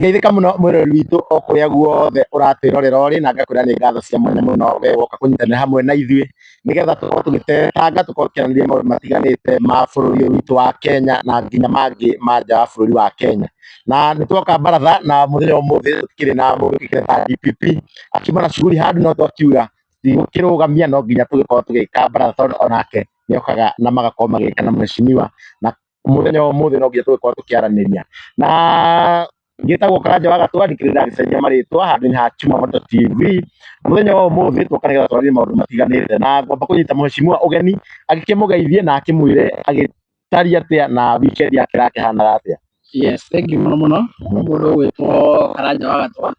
Ngeithĩka mũno mwĩrori witũ o kũrĩa guothe ũratwĩrorera ũrĩ, na ngakwĩra nĩ ngatho cia mwanya mũno we woka kũnyitanĩra hamwe na ithuĩ nĩgetha tũkorwo tũgĩtetanga, tũkorwo tũkĩaranĩria maũndũ matiganĩte ma bũrũri ũyũ witũ wa Kenya na nginya mangĩ ma nja wa bũrũri wa Kenya. Na nĩ twoka baratha na mũthenya ũmũthĩ tũtikĩrĩ na mũndũ ũkĩkĩre ta DPP akiuma na shughuli handũ, no twakiuga tũgũkĩrũgamia no nginya tũgĩkorwo tũgĩka baratha tondũ onake nĩ okaga na magakorwo magĩka na mheshimiwa, na mũthenya ũmũthĩ no nginya tũgĩkorwo tũkĩaranĩria. Na ngĩtagwo Karanja wa Gatũa, ndikĩrĩ ndagĩcenjia marĩtwa, handũ-inĩ ha Chuma Moto TV. Mũthenya wa ũmũthĩ twoka nĩgetha twarĩrie maũndũ matiganĩte, na ngwamba kũnyita mheshimiwa ũgeni agĩkĩmũgeithie na akĩmwĩre agĩtariĩ atĩa na weekend yake ĩrakĩhanaga atĩa. Yes, thank you mũno mũndũ ũgwĩtwo Karanja wa Gatũa.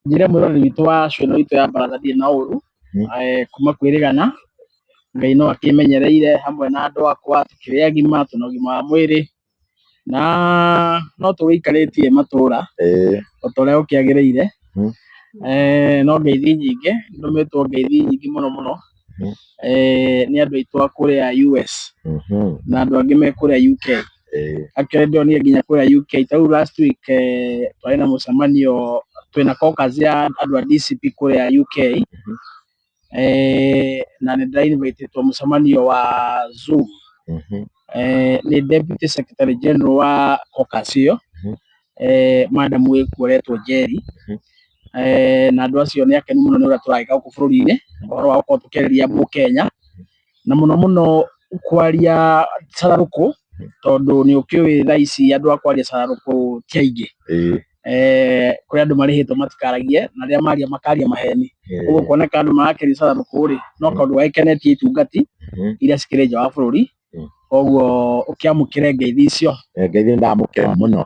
Njĩre mwĩroreri witũ wa show ĩno witũ ya baratha ndirĩ na ũru kuma kwĩrĩgana, Ngai no akĩmenyereire hamwe na andũ akwa, tũkĩrĩ agima, twĩna ũgima wa mwĩrĩ na no tũgĩikarĩtie matũra o ta ũrĩa gũkĩagĩrĩire. No ngeithi nyingĩ ndũmĩtwo ngeithi nyingĩ mũno nĩ andũ aitũ a kũrĩa US na andũ angĩ me kũrĩa UK. Actually ndionire nginya kũrĩa UK ta rĩu last week twarĩ na mũcemanio, twĩna caucus ya andũ a DCP kũrĩa UK na nĩ ndĩra-invitĩtwo mũcemanio wa Zoom nĩ Deputy Secretary General wa caucus ĩyo, Madam wĩkuoretwo Njeri, na andũ acio nĩ akenu mũno nĩ ũrĩa tũragĩka gũkũ bũrũri-inĩ, ũhoro wa gũkorwo tũkĩarĩria Mũkenya na mũno kwaria cararũkũ, tondũ nĩ ũkĩũĩ thaa ici andũ a kwaria cararũkũ ti aingĩ. Kũrĩ andũ marĩhĩtwo matikaragie na arĩa maria makaria maheni, ũguo kuoneka andũ marakĩria cararũkũ-rĩ no kaũndũ gagĩkenetie itungati iria cikĩrĩ nja wa bũrũri, koguo ũkĩamũkĩre ngeithi icio. Ngeithi nĩ ndamũkĩra mũno.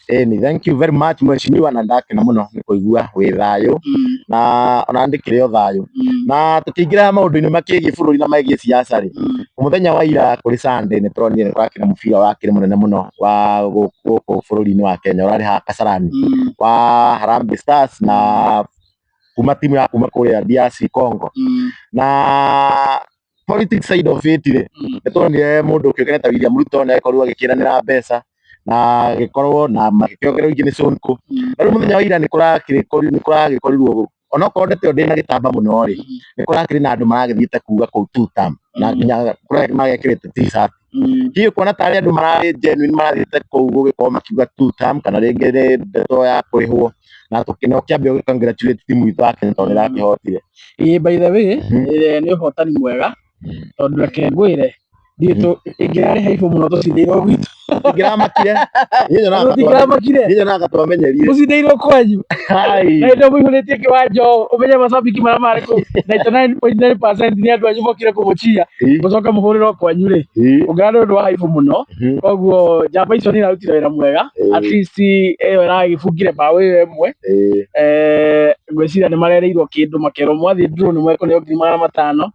Ĩni, thank you very much mheshimiwa, na ndakena mũno nĩ kũigua wĩ thayũ na ona ndĩkĩrĩ o thayũ. Na tũkĩingĩra maũndũ-inĩ makĩgiĩ bũrũri na megiĩ siasa-rĩ, mũthenya wa ira kũrĩ Sunday nĩ tũronire nĩ kũrakĩra mũbira wakĩrĩ mũnene mũno wa gũkũ bũrũri-inĩ wa Kenya ũrarĩ haha Kasarani wa Harambee Stars na kuma timu ya kuma kũrĩa DRC Congo. Na politics side of it-rĩ, nĩ tuonire mũndũ ũkĩũkaine ta William Ruto nĩ agĩkorirwo agĩkĩranĩra mbeca na agĩkorwo na magĩkĩongererwo ingĩ nĩ Sonko. Na rĩu mũthenya wa ira nĩ kũragĩkorirwo onokorwo ndeto ĩyo ndĩna gĩtamba mũno-rĩ, nĩ kũrakĩrĩ na andũ maragĩthiĩte kuga kũu two term na nginya magekĩrĩte t-shirt. Hihi kuona tarĩ andũ mararĩ genuine marathiĩte kũu gũgĩkorwo makiuga two term kana rĩngĩ nĩ ndeto ya kũrĩhwo, na ũkĩambia gũgĩ-congratulate timu itũ ya Kenya tondũ nĩ ĩrakĩhotire. By the way nĩ ũhotani mwega tondũ reke ngwĩre ingĩrarĩ haibũ mũno tũcindĩirwo gwitũ. Ingĩramakire nyonaga twamenyerie mũcindĩirwo kwanyu na indo mũihũrĩtie kĩwanja ũmenye macambiki marĩa marĩ kũu 99.9% nĩ andũ anyu mokire kũmũchia mũcoke mũhũrĩrwo kwanyu-rĩ, ũngĩrarĩ ũndũ wa haibũ mũno. Koguo njamba icio nĩ irarutire wĩra mwega, at least ĩyo ĩragĩbungire mbaũ ĩyo ĩmwe. Ngwĩciria nĩ marereirwo kĩndũ makerwo mwathiĩ draw nĩ mwekũneo 500,000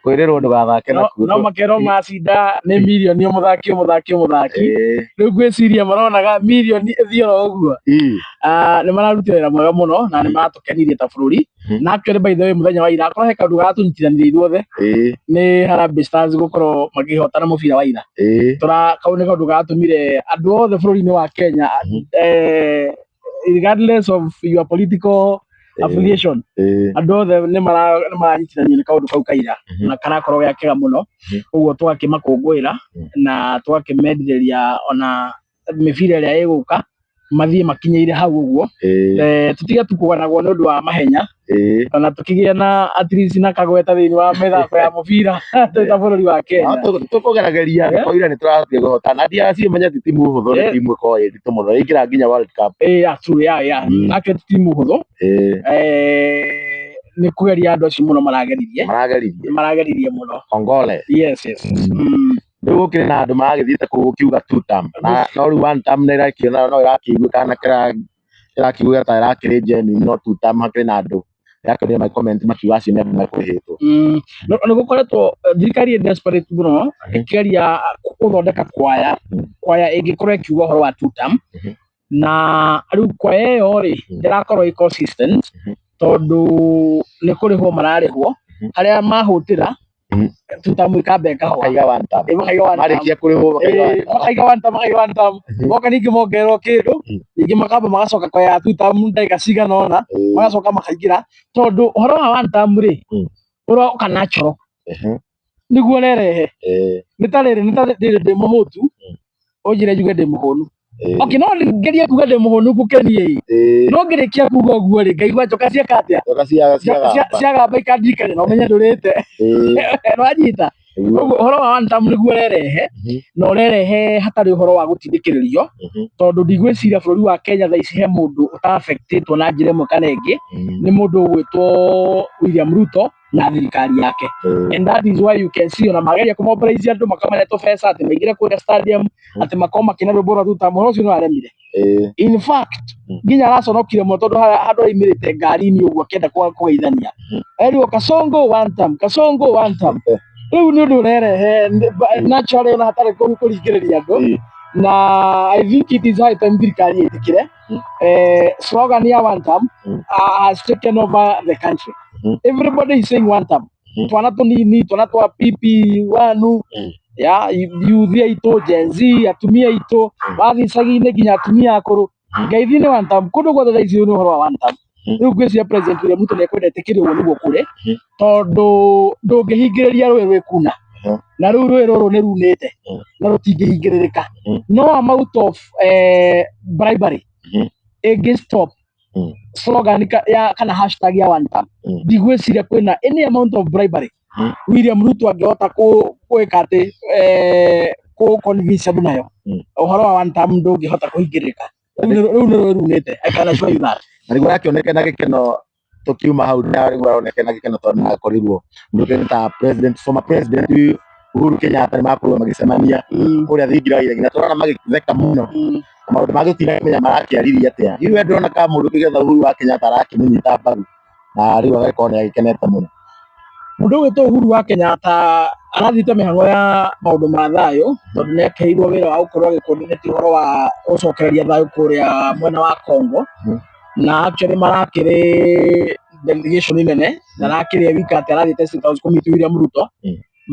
kwĩrĩrwo ndũgathake nakuo, no makerwo macinda nĩ mirioni mũthaki. Rĩu ngwĩciria maronaga mirioni ĩthiĩ ũguo. Nĩ mararutire wĩra mwega mũno na nĩ maratũkenirie ta bũrũri. Na actually by the way mũthenya wa ira akorwo he kaũndũ garatũnyitithanirie ithuothe nĩ Harambee Stars gũkorwo makĩhotana mũbira wa ira. Kau nĩ kaũndũ garatũmire andũ othe bũrũri-inĩ wa Kenya regardless of your political affiliation, andũ othe nĩ maranyitithanio nĩ kaũndũ kau kaira na karakorwo gĩa kega mũno. Ũguo tũgakĩmakũngũĩra na tũgakĩmendereria ona mĩbira ĩrĩa ĩgũka mathiĩ makinyĩire hau ũguo. Tũtige tu kũganagwo nĩ ũndũ wa mahenya kana tũkĩgĩa na at least na kagweta thĩinĩ wa mĩthako ya mũbira twĩ ta bũrũri wa Kenya. Tũkũgeragĩria nĩ kwa ira nĩ tũrathiĩ gũhotana. DRC ũmenye ti timu hũthũ, nĩ timu ĩkoragwo ĩ nditũ mũno, ĩingĩra nginya World Cup. True, actually ti timu hũthũ. Nĩ kũgeria andũ acio mũno marageririe mũno. Kongole. Yes. Rĩu gũkĩrĩ na andũ maragĩthiĩte kũu gũkiuga two term na no rĩu one term nĩ ĩrakĩona no ĩrakĩiguĩka na ĩrakĩiguĩka ta ĩrakĩrĩ genuine, no two term hakĩrĩ na andũ ĩrakĩonire my comment makiuga acio nĩ andũ mekũrĩhĩtwo. Nĩ gũkoretwo thirikari ĩ desperate mũno ĩkĩgeria gũthondeka kwaya ĩngĩkorwo ĩkiuga ũhoro wa two term, na rĩu kwaya ĩyo-rĩ ndĩrakorwo ĩ consistent tondũ nĩ kũrĩhwo mararĩhwo harĩa mahũtĩra tutamwika beka ho Makaiga one term. makaiga one term Marĩkia kũrĩhwo makaiga one term moka ningĩ mongererwo kĩndũ ningĩ makamba magacoka kwa 2 term ndagĩka cigana ũna magacoka makaingĩra tondũ ũhoro wa one term rĩ ũroka natural nĩguo rerehe nĩ ta rĩrĩ ndĩ mũhũtu ũnjĩre njuge ndĩ mũhũnu okay no ngerie kuga ndĩ mũhũnu ngũkenie no ngĩrĩkia kuga ũguo rĩ ngaigua njoka cieka atĩa ciagamba ikandirikania na ũmenye ndũrĩte nĩwanyita ũguo ũhoro wa one term nĩguo rerehe na ũrerehe hatarĩ ũhoro wa gũtindĩkĩrĩrio tondũ ndigwĩciria bũrũri wa Kenya thaa ici he mũndũ ũta-affectĩtwo na njĩra ĩmwe kana ĩngĩ nĩ mũndũ ũgwĩtwo William Ruto na thirikari yake and that is why you can see ona mageria kũmobilize andũ makamahe tũbeca atĩ maingĩre kũrĩa stadium atĩ makorwo makĩina rwĩmbo rwa tuta mũhoro ũcio nĩwaremire in fact nginya araconokire mũno tondũ handũ aimĩrĩte ngari-inĩ ũguo akĩenda kũgeithania erirwo Kasongo one term rĩu nĩ ũndũ ũrerehe naturally ona hatarĩ kũringĩrĩria andũ na I think it is high time thirikari ĩtĩkĩre slogan ya one term has taken over the country. Everybody is saying one term. Twana tũnini, twana twa PP1 ya youth aitũ, Gen Z, atumia aitũ, wathiĩ icagi-inĩ nginya atumia akũrũ. Ngeithi nĩ one term. Kũndũ guothe thaa ici nĩ ũhoro wa one term. Rĩu ngwĩciria President William Ruto nĩekwenda etĩkĩre ũguo nĩguo kũrĩ tondũ ndũngĩhingĩrĩria rũĩ rwĩkuna na rĩu rũĩ rũrũ nĩ runĩte na rũtingĩhingĩrĩrĩka. No amount of bribery ĩngĩ-stop slogan ya kana hashtag ya one term ndigwĩciria kwĩna any amount of bribery William Ruto angĩhota gwĩka atĩ convince andũ nayo ũhoro wa one term ndũngĩhota kũhingĩrĩrĩka. Rĩu nĩ rũĩ runĩte. I can assure you that. Na nĩguo arakĩoneka na gĩkeno tũkiuma hau na nĩguo aroneka na gĩkeno tondũ nĩakorirwo mũndũ ta former president Uhuru Kenyatta nĩmakorirwo magĩcemania kũrĩa Thingira-inĩ na tũrona magĩtheka mũno na maũndũ mangĩ tũtinamenya marakĩaririe atĩa. Rĩu we ndĩrona ka mũndũ kĩgetha Uhuru wa Kenyatta arakĩmũnyita mbaru na rĩu agakorwo nĩagĩkenete mũno. Mũndũ ũgwĩtwo Uhuru wa Kenyatta arathiĩte mĩhang'o ya maũndũ ma thayũ tondũ nĩakĩheirwo wĩra wa gũkorwo agĩ-coordinate ũhoro wa gũcokereria thayũ kũrĩa mwena wa Congo na actually marakĩrĩ delegation nene na arakĩrĩ wika atĩ arathiĩte State House kũmeet William Ruto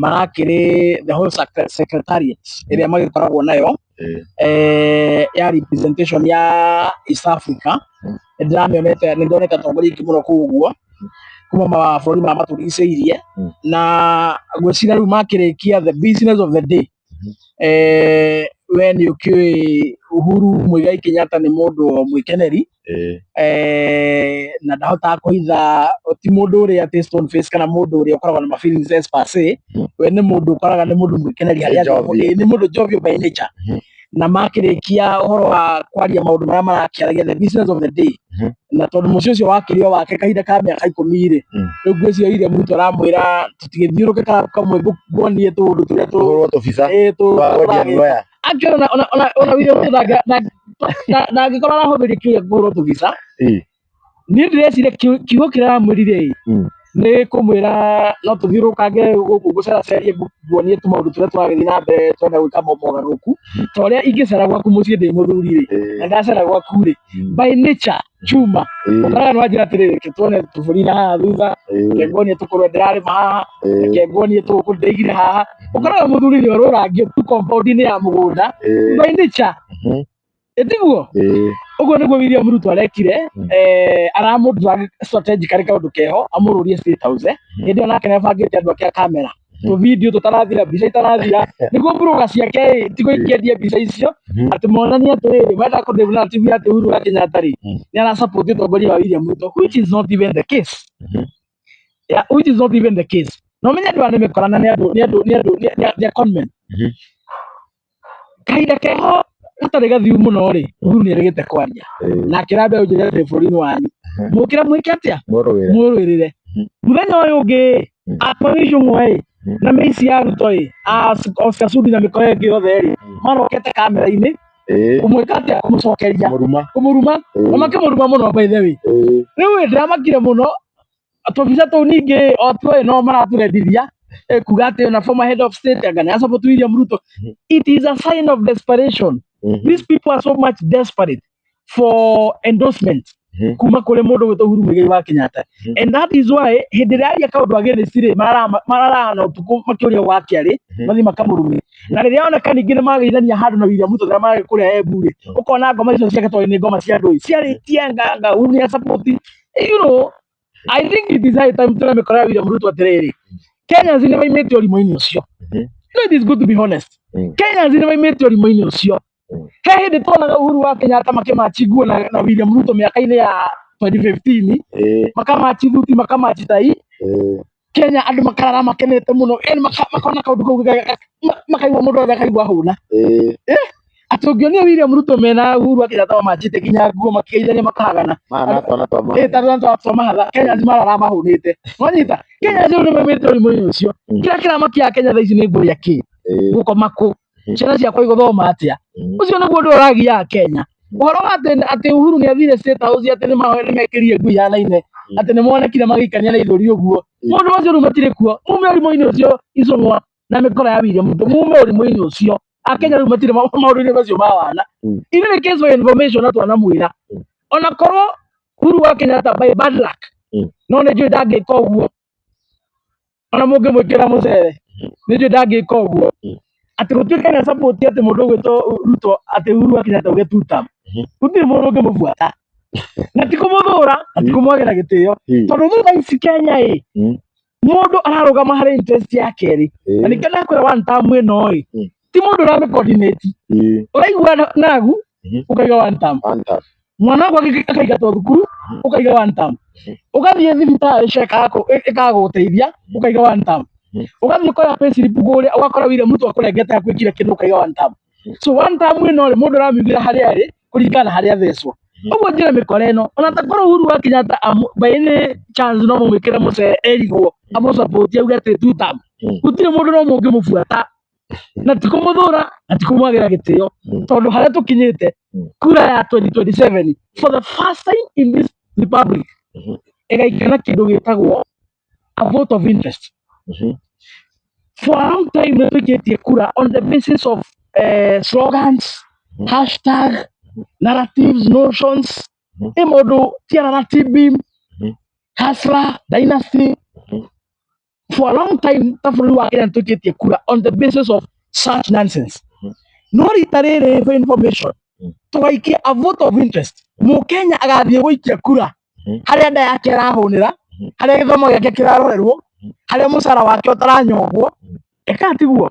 marakĩrĩ the whole secretariat ĩrĩa magĩkoragwo nayo ya representation ya East Africa. Nĩndonete atongoria aingĩ mũno kũu ũguo kuma mabũrũri marĩa matũrigicĩirie na ngwĩciria rĩu makĩrĩkia the business of the day we nĩ ũkĩũĩ Uhuru Muigai Kenyatta nĩ mũndũ mwĩkeneri na ndahotaga kũhitha ti mũndũ ũrĩa atĩ stone face kana mũndũ ũrĩa ũkoragwo na ma feelings per se. We nĩ mũndũ ũkoraga nĩ mũndũ mwĩkeneri harĩa nĩ mũndũ jovial by nature na makĩrĩkia ũhoro wa kwaria maũndũ marĩa marakĩaragia the business of the day na tondũ mũciĩ ũcio wakĩrĩ o wake kahinda ka mĩaka 10 rĩu ngwĩciria William Ruto aramwĩra tũtigĩthiũrũrũke kamwe nguonie tũũndũ tũrĩa tũbica actually ona William Ruto na angĩkorwo arahũthĩria kĩũria kũhũrwo tũbica niĩ ndĩreciria kiugo kĩrĩa aramwĩrire nĩ kũmwĩra no tũthiũrũrũkange gũkũ ngũceracerie nguonie tũmaũndũ tũrĩa tũragĩthiĩ na mbere twenda gwĩka mogarũrũku ta ũrĩa ingĩcera gwaku mũciĩ ndĩ mũthuri na ndacera gwaku by nature chuma ũkoraga nĩwanjĩra atĩrĩrĩ reke tuone tũbũri na haha thutha reke nguonie tũkũrwe ndĩrarĩma haha reke nguonie ndĩigire haha ũkoraga mũthuri nĩ ũrũrangio tu compound-inĩ ya mũgũnda by nature ĩtiguo. Ũguo nĩguo William Ruto arekire aramũndra strategically kaũndũ keho amũrũrie State House hĩndĩ ĩyo nake nĩabangĩte andũ ake a kamera tũvideo tũtarathira mbica itarathira nĩguo mbũrũga ciake tigo ikĩendie mbica icio atĩ monanie atĩrĩrĩ wenda kũndĩvu na TV atĩ Uhuru wa Kenyatta rĩ nĩ arasupport ũtongoria wa William Ruto which is not even the case. Which is not even the case. No menya andũ nĩmekorana nĩ andũ conmen kahinda keho hatarĩ gathiu mũno rĩ Uhuru nĩerĩgĩte kwaria na akĩrambe ũnjĩre atĩ bũrũri-inĩ wanyu mũkĩra mwĩke atĩa mwĩrũĩrĩre mũthenya ũyũ ũngĩ apamĩcũng'wa na mĩici ya Ruto Oscar Sudi na mĩkora ĩngĩ yothe rĩ marokete kamera-inĩ kũmwĩka atĩa kũmũcokeria kũmũruma na makĩmũruma mũno by the way. Rĩu ndĩramakire mũno tũbica tũu ningĩ o tuoĩ no maratũrendithia kuga atĩ na former head of state anga nĩ support William Ruto. It is a sign of desperation. These people are so much desperate for endorsement kuma kuri mundu gwitwo Uhuru Muigai wa Kenyatta, and that is why hindi ria aria kaundu against ri mararana utuku makiuria gwa kiari mathi makamurumi, na riria oneka ningi ni mageithania handu na William Ruto na mari kuria Embu ri ukona ngoma icio ciake tondũ ni ngoma cia ndui ciaritie nganga Uhuru ni support. You know, I think it is high time to make William Ruto atiriri Kenyans ni maimite ũrimũ-inĩ ũcio. It is good to be honest. Kenyans ni maimite ũrimũ-inĩ ũcio. He hindi tuonaga Uhuru wa Kenyatta makimachi nguo na William Ruto miaka-inĩ ya 2015 makamachi thuti makamachi tai Kenya andu makarara makenete muno makona kaundu kau makaigua mundu othe akaigua huna atungionia William Ruto mena Uhuru wa Kenyatta machite kinya nguo makigeithania makahagana tatu mahatha Kenyans marara mahunite wanyita Kenyans ni maimite ũrimũ-inĩ ũcio kira kiramakia Kenya thaa ici ni ngũria ki gukoma ku ciana ciakwa igũthoma atia ucio nĩguo ũndũ ũragia Kenya ũhoro atĩ Uhuru nĩ athire State House atĩ nĩ mekĩrire ngui hana-inĩ atĩ nĩ monekire magĩikania na ithũri ũguo mũndũ ũcio rĩu matirĩ kuo mume ũrimũ-inĩ ũcio icũng'wa na mĩkora ya William Ruto mume ũrimũ-inĩ ũcio Akenya rĩu matirĩ maũndũ-inĩ macio ma wana even in case of information atwanamwĩra ona korwo Uhuru wa Kenyatta by bad luck no nĩ njũĩ ndangĩka ũguo ona mũngĩmwĩkĩra mũcere nĩ njũĩ ndangĩka ũguo atĩ gũtuĩka nĩ support atĩ mũndũ ũgwĩtwo Ruto atĩ Uhuru wa Kenyatta uge two term gũtirĩ mũndũ ũngĩmũbuata na ti kũmũthũra na ti kũmwagĩra gĩtĩo tondũ thutha ici Kenya mũndũ ararũgama harĩ interest yake na nĩkĩo ndakwĩra one term ĩno ti mũndũ ũramĩ-coordinate ũraigua nagu ũkaiga one term mwana waku akaingatwo thukuru ũkaiga one term ũgathiĩ thibitarĩ ĩkagũteithia ũkaiga one term ũgathiĩ kuoya payslip kũrĩa ũgakora William Ruto akũrengete akwĩkire kĩndũ ũkaiga one term so one term ĩno mũndũ ũramĩugĩra harĩa arĩ kũringana harĩa athecwo ũguo njĩra mĩkora ĩno ona ta korwo Uhuru wa Kenyatta by any chance no mũmwĩkĩre mũcere erigwo amũsupport auge atĩ two term gũtirĩ mũndũ no mũngĩmũbuata na ti kũmũthũra na ti kũmwagĩra gĩtĩo tondũ harĩa tũkinyĩte kura ya 2027 for the first time in this republic ĩgaikana kĩndũ gĩtagwo a vote of interest. For a long time nĩ tũikĩtie kura on the basis of slogans, hashtag, narratives, notions mũndũ tiarara TB, Hustler, Dynasty. For a long time ta bũrũri wa Kenya tũikĩtie kura on the basis of such nonsense. No rita rĩrĩ for information tũgaikia a vote of interest mũkenya agathiĩ gũikia kura harĩa nda yake arahũnĩra harĩa gĩthomo gĩake kĩrarorerwo harĩa mũcara wake ũtaranyongwo eka tiguo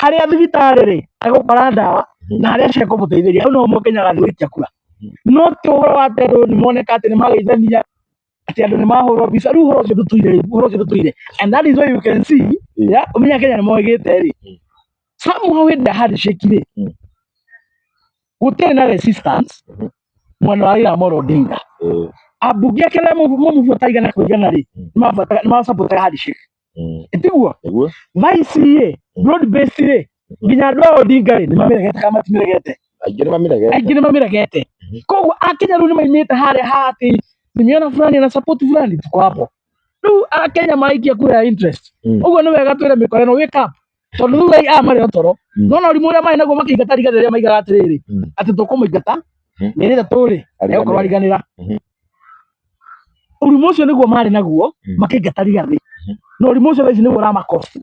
harĩa thibitarĩ agũkora ndawa na harĩa ciakũmũteithĩria hau no mũkenya agathiĩ gũikia kura no ti ũhoro wa atĩ andũ nĩ moneka atĩ nĩ mageithania atĩ andũ nĩ mahũrwo mbica rĩu ũhoro ũcio ndũtũire and that is why you can see ũmenya Kenya nĩ moigĩte rĩ somehow in the handshake rĩ gũtirĩ na resistance mwena wa Raila Amolo Odinga ambunge ake arĩa mũbuata igana kwa igana rĩ nĩ masapotaga handshake tiguo vice broad based rĩ nginya andũ a Odinga rĩ nĩ mamĩregete kana matimeregete aingĩ nĩ mamĩregete koguo Akenya rĩu nĩ maimĩte harĩa atĩ nimeona fulani na support fulani tuko hapo rĩu Akenya maraikia kura ya interest ũguo nĩ wega twĩre mĩkora ĩno wake up tondũ rĩu marĩ toro nona ũrimũ ũrĩa marĩ naguo makĩingata rigathĩ rĩrĩa maigaga atĩrĩrĩ atĩ tũkũmũingata mĩeri ĩtatũ rĩ egũkorwo ariganĩra ũrimũ ũcio nĩguo marĩ naguo makĩingata rigathĩ na ũrimũ ũcio thaa ici nĩguo ũramakosti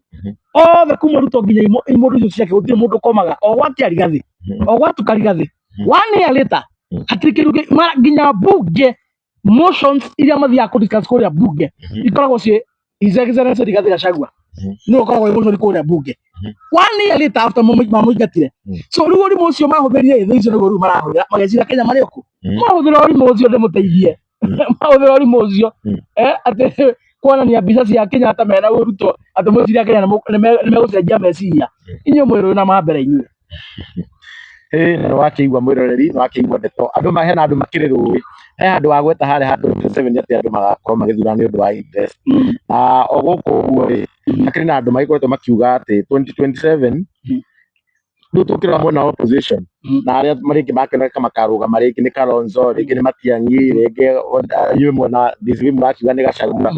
othe kuma Ruto nginya imũndũ icio ciake gũtirĩ mũndũ ũkomaga o gwakia rigathĩ o gwatuka rigathĩ one year later hatirĩ kĩndũ nginya bunge motions iria mathiaga kũdiscuss kũrĩa bunge ikoragwo ciĩ His Excellency Rigathĩ Gachagua nĩwe ũkoragwo wĩ mũcori kũrĩa bunge one year later after mamũingatire so rĩu ũrimũ ũcio mahũthĩrire thĩ icio nĩguo rĩu marahũthĩra mageciria Kenya marĩ oku mahũthĩra ũrimũ ũcio ndĩmũteithie mahũthĩra ũrimũ ũcio atĩ kuonania mbica cia Kenyatta mena Ruto atĩ mwĩciria Kenya nĩ megũcenjia meciria inyuĩ mwĩrũĩ na mambere inyuĩ na nĩ wakĩigua mwĩroreri nĩ wakĩigua ndeto andũ hena andũ makĩrĩ rũĩ he handũ wa gweta harĩa handũ 27 atĩ andũ magakorwo magĩthura nĩ ũndũ wa interest na o gũkũ ũguo rĩ hakĩrĩ na andũ magĩkoretwo makiuga atĩ 2027 rĩu tũkĩrora mwena wa opposition na arĩa marĩngĩ makĩoneka makarũgama rĩngĩ nĩ Kalonzo rĩngĩ nĩ Matiang'i rĩngĩ inyuĩ mwena DCP mũrakiuga nĩ Gachagua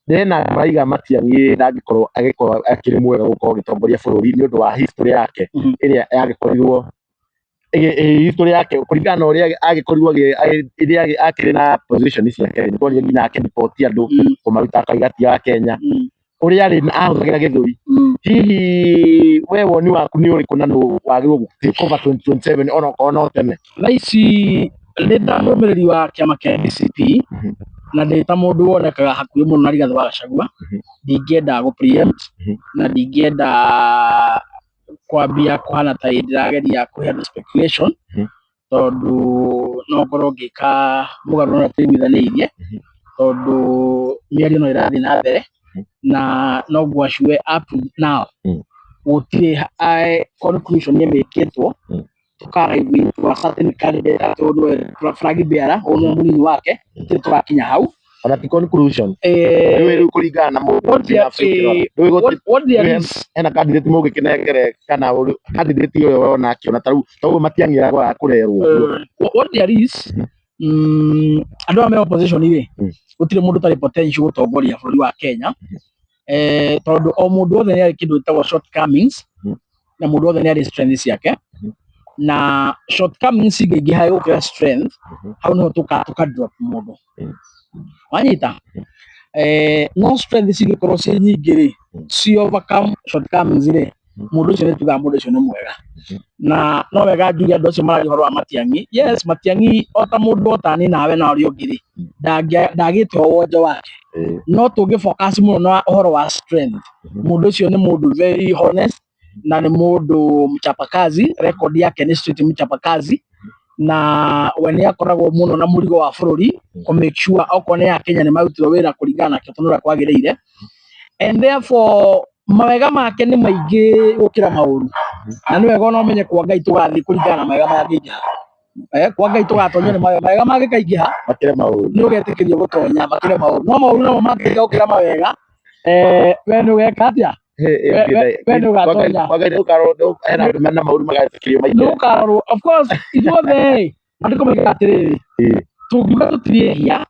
hena maraiga Matiang'i ndangĩkorwo akĩrĩ mwega gũkorwo agĩtongoria bũrũri nĩ ũndũ wa history yake ĩrĩa yagĩkorirwo history yake kuringana na uria agikorirwo iria akiri na position ciake ni kuria nginya akiripoti andu kumaruta kaigati ya Kenya uria ari ahuthagira githuri hihi we woni waku ni uriku na nu wagirwo take over 2027 ona kono tene ici ni ndamumiriri wa kiama kia DCP na ndita mundu wonekaga hakuhi muno na Rigathi wa Gachagua ndingienda gu preempt na ndingienda kwambia kuhana ta ndirageria kuheana speculation tondu no ngorwo ngika mugaruro na tuiguithanirie tondu miario no irathi na mbere na no gwacue up now gutire conclusion yemeketwo tukaraigwithwa certain candidate tondu flag bearer ono munini wake turakinya hau ona ti conclusion riu kuringana na mundu what there is ena candidate mugikinengere kana candidate yo wona akiona tau matiangira gwa kurerwo what there is andu ame opposition ire gutire mundu tari potential gutongoria bũrũri wa Kenya tondu o mundu othe ni ari kindu gitagwo shortcomings na mundu othe ni ari strengths ciake na shortcomings ingĩingĩha gũkĩra strength hau niho tuka drop mundu wanyita no strength cingĩkorwo ciĩ nyingĩ rĩ ci overcome shortcomings rĩ mundu ũcio nĩ tugaga mundu ũcio nĩ mwega na no wega njuge andũ acio maragia ũhoro wa Matiang'i yes Matiang'i ota mundu otani nawe na ũrĩa ũngĩ rĩ ndagĩte o wonje wake no tũngĩ focus mũno na ũhoro wa strength mundu ũcio nĩ mundu very honest na nĩ mundu mchapakazi record yake nĩ straight mchapakazi na we akoragwo muno na mũrigo wa bũrũri ku make sure okorwo nĩ Kenya nĩ marutirwo wĩra kũringana na kĩotonũra kwagĩrĩire and therefore mawega make nĩ maingĩ gũkĩra maũru na nĩ wega no menye kwa Ngai tũgathiĩ kũringana na mawega mangĩingĩha kwa Ngai tũgatonywo nĩ mawega mangĩkaingĩha makĩria maũru nĩ ũgetĩkĩrio gũtonya makĩria maũru no maũru namo mangĩingĩha gũkĩra mawega we nĩ ũgeka atĩa we nĩ ũgatonya nĩ ũkarorwo of course ithuothe andĩko moigaga atĩrĩrĩ tũngiuga tũtirehia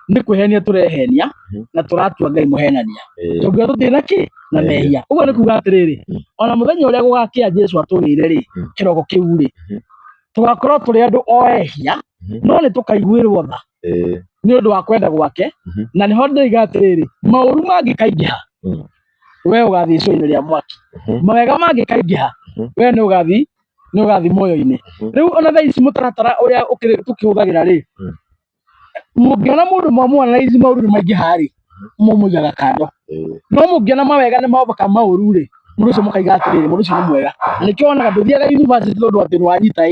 nĩ kwĩhenia tũrehenia na tũratua Ngai mũhenania tũngiuga tũtirĩ na kĩ na mehia ũguo nĩ kuuga atĩrĩrĩ ona mũthenya ũrĩa gũgakĩa Jesũ atũrĩire rĩ kĩroko kĩu rĩ tũgakorwo tũrĩ andũ o ehia no nĩ tũkaiguĩrwo tha nĩ ũndũ wa kwenda gwake na nĩho ndĩroiga atĩrĩrĩ maũru mangĩkaingĩha we ũgathiĩ icua-inĩ rĩa mwaki mawega mangĩkaingĩha we nĩ ũgathiĩ muoyo-inĩ rĩu ona thaa ici mũtaratara ũrĩa tũkĩhũthagĩra rĩ mũngĩona mũndũ mwamuanalize maũru nĩ maingĩha rĩ mũmũigaga kando no mũngĩona mawega nĩ maoboka maũru rĩ mũndũ ũcio mũkaiga atĩrĩrĩ mũndũ ũcio nĩ mwega nĩkĩo wonaga ndũthiaga university tondũ atĩ nĩ wanyita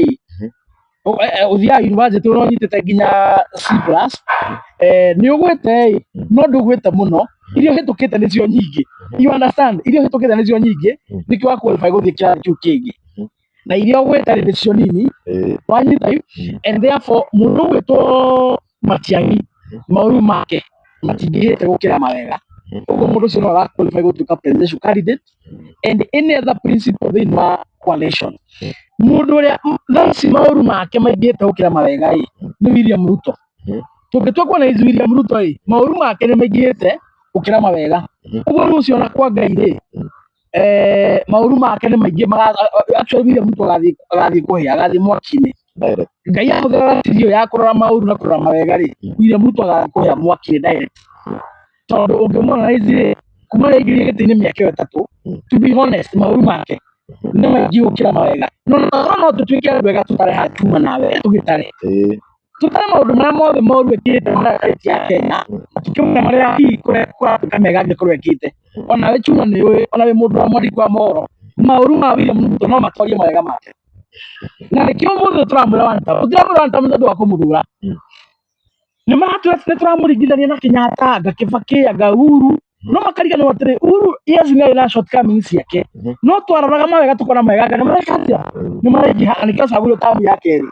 ũthiaga university ũrĩa ũnyitĩte nginya C+ nĩ ũgwĩte no ndũgwĩte mũno iria ũhĩtũkĩte nĩcio nyingĩ you understand iria ũhĩtũkĩte nĩcio nyingĩ nĩkĩo wa qualify gũthiĩ kĩrathi kĩu kĩngĩ na iria ũgwĩte nĩcio nini wanyita and therefore mũndũ ũgwĩtwo Matiang'i maũru make matingĩhĩte gũkĩra mawega ũguo mũndũ ũcio no aga qualify gũtuĩka presidential candidate and any other principle thĩinĩ wa coalition mundu ũrĩa thaa maũru make maingĩte gũkĩra mawega nĩ William Ruto tũngĩtua kuona William Ruto maũru make nĩ maingĩte gũkĩra mawega ũguo rĩu ũcio ona kwa Ngai maũru make nĩ maingĩ actually William Ruto agathiĩ kũhĩa agathiĩ mwaki-inĩ Ngai ahũthĩra tirio ya kũrora maũru na kũrora mawega William Ruto agathiĩ kũhĩa mwaki-inĩ direct tondũ ũngĩmuanalize kuma aingĩrire gĩtĩ-inĩ mĩaka ĩtatũ to be honest maũru make nĩ maingĩ gũkĩra mawega no tũtuĩke andũ ega tũtare hatuma nawe tũgĩtare tutare maũndũ marĩa mothe moru ekĩte marĩa ya Kenya tukĩmenya marĩa hihi kũratuĩka mega angĩkorwo ekĩte ona we Chuma nĩ ũĩ ona we mũndũ wa mwandĩki wa mohoro maũru ma William Ruto no matwarie mawega make na nĩkĩo mũndũ tũramwĩra one time tũtiramwĩra one time nĩ ũndũ wa kũmũthura nĩ maratwĩra atĩ nĩtũramũringithania na Kenyatta anga Kibaki anga Uhuru no makariganĩrwo atĩrĩ Uhuru yes nĩ arĩ na shortcomings ciake no twaroraga mawega tũkona mawega nĩ mareka atĩa nĩ maraingĩha na nĩkĩo acagũrirwo tamu ya kerĩ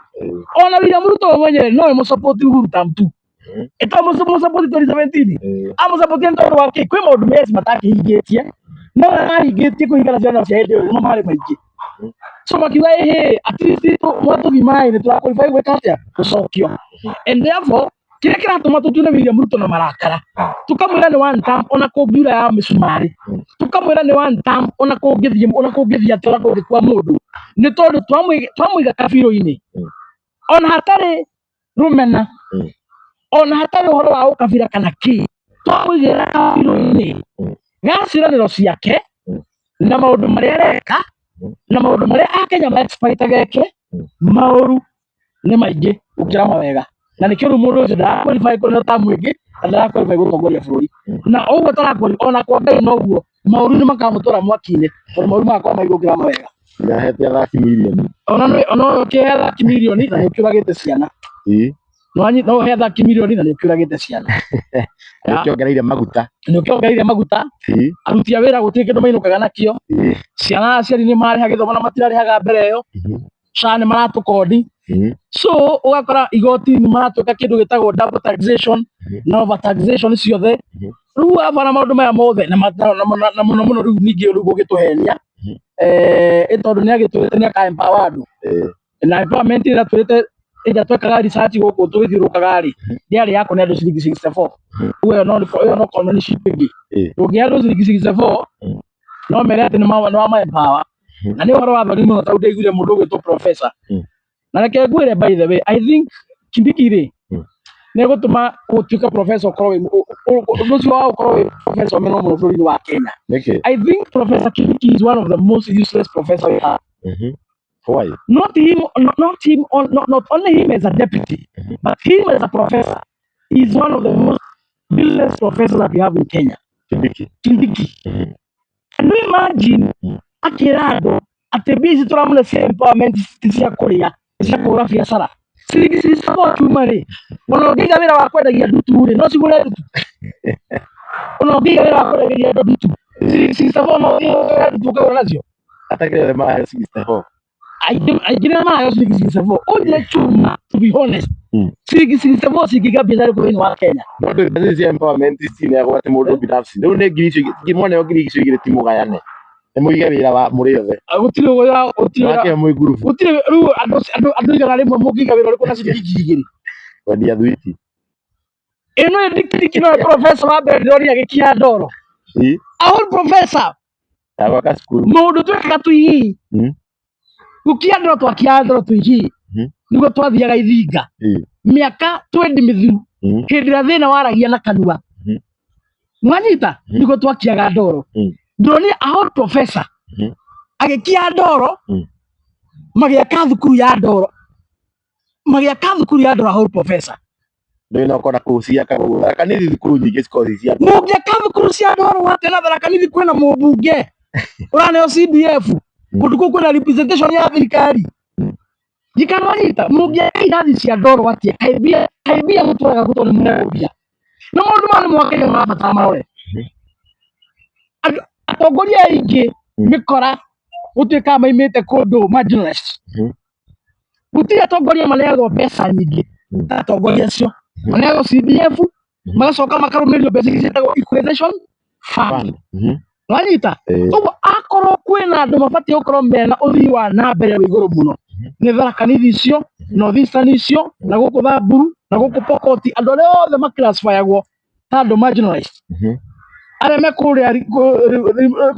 ona William Ruto we mwenyewe no mũsupport Uhuru term 2 mũsupport 2017 amũsupport nĩ tondũ wa kĩ kwĩ maũndũ mesi matakĩhingĩtie no arahingĩtie kũhingana ciana cia hĩndĩ ĩyo no marĩ maingĩ so makiuga at least mwatũgima nĩ tũrakwĩrĩbai gwĩka atĩa gũcokio and therefore kĩrĩa kĩratũma tũtune William Ruto na marakara tukamwĩra nĩ one term ona kũngiura ya mĩcumarĩ tukamwĩra nĩ one term ona kũngĩthiĩ atĩ ona kũngĩkua mũndũ nĩ tondũ twamũiga kabirũ-inĩ ona hatarĩ rũmena ona hatarĩ ũhoro wa ũkabira kana kĩ twamũigĩra kabirũ-inĩ gaciranĩro ciake na maũndũ marĩa areka na maũndũ marĩa akenya ma-expect geke maũru nĩ maingĩ gũkĩra mawega na nĩkĩo rĩu mũndũ ũcio ndara-qualify kũneo tamu ĩngĩ na ndara-qualify gũtongoria bũrũri na ũguo tara-qualify ona kwa Ngai noguo maũru nĩ makamũtwara mwaki-inĩ tondũ maũru magakorwo maingĩ gũkĩra mawega. Nĩahete athaki mirioni. Ona ũyũ ũkĩhe athaki mirioni na nĩũkĩũragĩte ciana. No ũhe athaki mirioni na nĩũkĩũragĩte ciana. Nĩũkĩongereire maguta. Nĩũkĩongereire maguta. Aruti a wĩra gũtirĩ kĩndũ mainũkaga nakĩo. Ciana aciari nĩmarĩha gĩthomo na matirarĩhaga mbere ĩyo. SHA nĩmaratũkondi. So ũgakora igoti nĩmaratuĩka kĩndũ gĩtagwo double taxation na over taxation ciothe. Rĩu abana maũndũ maya mothe na mũno mũno rĩu ningĩ rĩu gũgĩtũhenia tondũ nĩagĩtwĩrĩte nĩaka-empower andũ na empowerment ĩrĩa twĩrĩte ĩrĩa twekaga research gũkũ tũgĩthiũrũrũkaga rĩ ndĩarĩ yakwo nĩ andũ ciringi 64. Ũguo ĩyo no community ĩngĩ ndũngĩhe andũ ciringi 64 no mere atĩ nĩwama-empower na nĩ ũhoro wa thoni mũno tondũ ndaiguire mũndũ ũgwĩtwo professor na reke ngwĩre by the way I think Kindiki rĩ nĩgũtũma gũtuĩka professor ũkorwo ũndũ ũcio wa gũkorwo wĩ professor mũno mũno bũrũri-inĩ wa Kenya. I think Professor Kindiki is one of the most useless professors we have. Why? Not only him as a deputy, but him as a professor. He is one of the most useless professors that we have in Kenya. Kindiki. Can you imagine akĩra andũ atĩ mbia ici tũramũne cia empowerment ti cia kũrĩa cia kũgũra biacara ciringi support rĩ ona ũngĩiga wĩra wa kwendagia ndutu rĩ no cigũre ndutu ona ũngĩiga wĩra wa kwendagia ndutu ciringi support no ũngĩiga ndutu ũkagũra nacio atakĩrĩa mayo ciringi support aingĩ nĩ mayo ciringi support ũnjĩre chuma to be honest ciringi support cingĩiga biacara thĩinĩ wa Kenya no cia empowerment cineagwo atĩ mũndũ binafsi rĩu nĩ ngiri icio ngimone ngiri icio igĩrĩ ti mũgayane nĩmũige wĩra wa mũrĩ othe gũtirĩ rĩu andũ igana rĩmwe mũngĩiga wĩra ũrĩkũ na ciringi igĩrĩ wendia thwiti ĩno Kindiki no professor wa mbere ndĩronire agĩkia ndoro ahol professor agwaka cukuru mũndũ twekaga tũihi gũkia ndoro twakia ndoro tũihi nĩguo twathiaga Ithinga mĩaka 20 mĩthiru hĩndĩ ĩrĩa thĩna waragia na kanua mwanyita nĩguo twakiaga ndoro ndĩronire ahol professor agĩkia ndoro magĩaka thukuru ya ndoro ahol professor ndĩna ũkona kũciaka Tharaka Nithi thukuru nyingĩ cikoragwo cia mũngĩaka thukuru cia ndoro atĩ na Tharaka Nithi kwĩna mũmbunge ũraneo CDF kũndũ kũu kwĩna representation ya thirikari njikanwanyita mũngĩaka irathi cia ndoro atĩ kaibia mũtũraga gũtwo nĩ mũnebia na maũndũ maya nĩ mwakenya marabatara marore atongoria aingĩ mĩkora gũtuĩka maimĩte kũndũ marginalized gũtirĩ atongoria maneagwo mbeca nyingĩ ta atongoria acio maneagwo CDF magacoka makarũmĩrĩrio mbeca ici ciĩtagwo equalization fund wanyita ũguo akorwo kwĩna andũ mabatiĩ gũkorwo mena ũthii wa na mbere wĩ igũrũ mũno nĩ Tharaka Nithi icio North Eastern icio na gũkũ Thamburu na gũkũ Pokot andũ arĩa othe maclassifyagwo ta andũ marginalized arĩa me